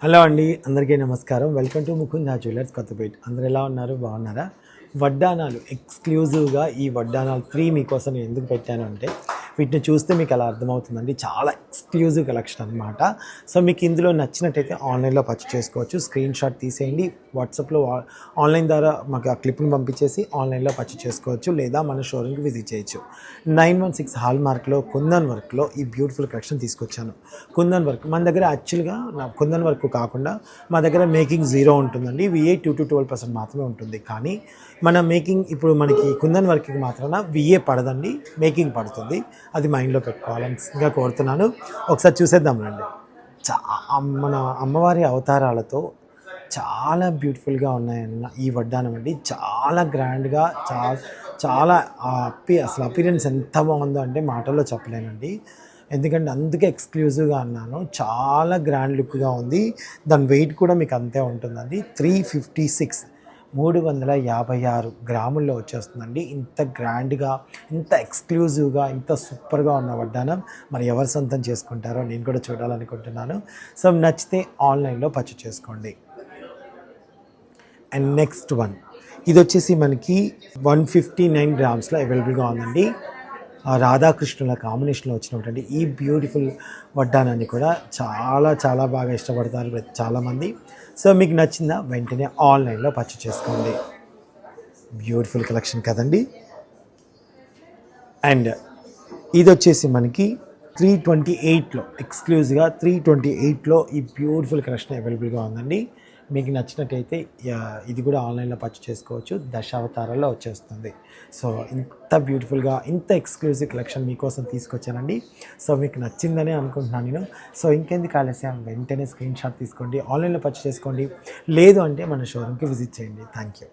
Hello అండి, అందరికీ నమస్కారం. Welcome to Mukunda jewellers Kothapeta. అందరు ఎలా ఉన్నారు? బాగున్నారా? వడ్డానాలు ఎక్స్క్లూజివ్గా ఈ వడ్డానాలు 3 మీకోసం నేను ఎందుకు పెట్టాను అంటే, వీటిని చూస్తే మీకు అలా అర్థమవుతుందండి. చాలా ఎక్స్క్లూజివ్ కలెక్షన్ అనమాట. సో మీకు ఇందులో నచ్చినట్టయితే ఆన్లైన్లో పర్చేస్ చేసుకోవచ్చు. స్క్రీన్ షాట్ తీసేయండి, వాట్సాప్లో ఆన్లైన్ ద్వారా మాకు ఆ క్లిప్ని పంపించేసి ఆన్లైన్లో పర్చేస్ చేసుకోవచ్చు, లేదా మన షోరూమ్కి విజిట్ చేయొచ్చు. 916 హాల్ మార్క్లో కుందన్ వర్క్లో ఈ బ్యూటిఫుల్ కలెక్షన్ తీసుకొచ్చాను. కుందన్ వర్క్ మన దగ్గర యాక్చువల్గా కుందన్ వర్క్ కాకుండా మా దగ్గర మేకింగ్ 0 ఉంటుందండి. VA 2-12% మాత్రమే ఉంటుంది. కానీ మన మేకింగ్ ఇప్పుడు మనకి కుందన్ వర్క్కి మాత్రాన VA పడదండి, మేకింగ్ పడుతుంది. అది మైండ్లో పెట్టుకోవాలని ఇంకా కోరుతున్నాను. ఒకసారి చూసేద్దాం రండి. మన అమ్మవారి అవతారాలతో చాలా బ్యూటిఫుల్గా ఉన్నాయన్న ఈ వడ్డానం అండి. చాలా గ్రాండ్గా చాలా అసలు అపీరెన్స్ ఎంత బాగుందో అంటే మాటల్లో చెప్పలేనండి. ఎందుకంటే అందుకే ఎక్స్క్లూజివ్గా అన్నాను. చాలా గ్రాండ్ లుక్గా ఉంది. దాని వెయిట్ కూడా మీకు అంతే ఉంటుందండి. 356 గ్రాముల్లో వచ్చేస్తుందండి. ఇంత గ్రాండ్గా, ఇంత ఎక్స్క్లూజివ్గా, ఇంత సూపర్గా ఉన్న వడ్డానం మరి ఎవరు సొంతం చేసుకుంటారో నేను కూడా చూడాలనుకుంటున్నాను. సో నచ్చితే ఆన్లైన్లో పర్చేస్ చేసుకోండి. అండ్ నెక్స్ట్ వన్, ఇది వచ్చేసి మనకి 159 గ్రామ్స్లో అవైలబుల్గా ఉందండి. రాధాకృష్ణుల కాంబినేషన్లో వచ్చినటువంటి ఈ బ్యూటిఫుల్ వడ్డానాన్ని కూడా చాలా బాగా ఇష్టపడతారు చాలామంది. సో మీకు నచ్చిందా వెంటనే ఆన్లైన్లో పర్చేస్ చేసుకోండి. బ్యూటిఫుల్ కలెక్షన్ కదండి. అండ్ ఇది వచ్చేసి మనకి 328లో ఎక్స్క్లూజివ్గా 328లో ఈ బ్యూటిఫుల్ కలెక్షన్ అవైలబుల్గా ఉందండి. మీకు నచ్చినట్టయితే ఇది కూడా ఆన్లైన్లో పర్చేస్ చేసుకోవచ్చు. దశావతారాల్లో వచ్చేస్తుంది. సో ఇంత బ్యూటిఫుల్గా, ఇంత ఎక్స్క్లూజివ్ కలెక్షన్ మీకోసం తీసుకొచ్చానండి. సో మీకు నచ్చిందని అనుకుంటున్నాను నేను. సో ఇంకెందుకు ఆలస్యం, వెంటనే స్క్రీన్ షాట్ తీసుకోండి, ఆన్లైన్లో పర్చేస్ చేసుకోండి. లేదు అంటే మన షోరూమ్కి విజిట్ చేయండి. Thank you.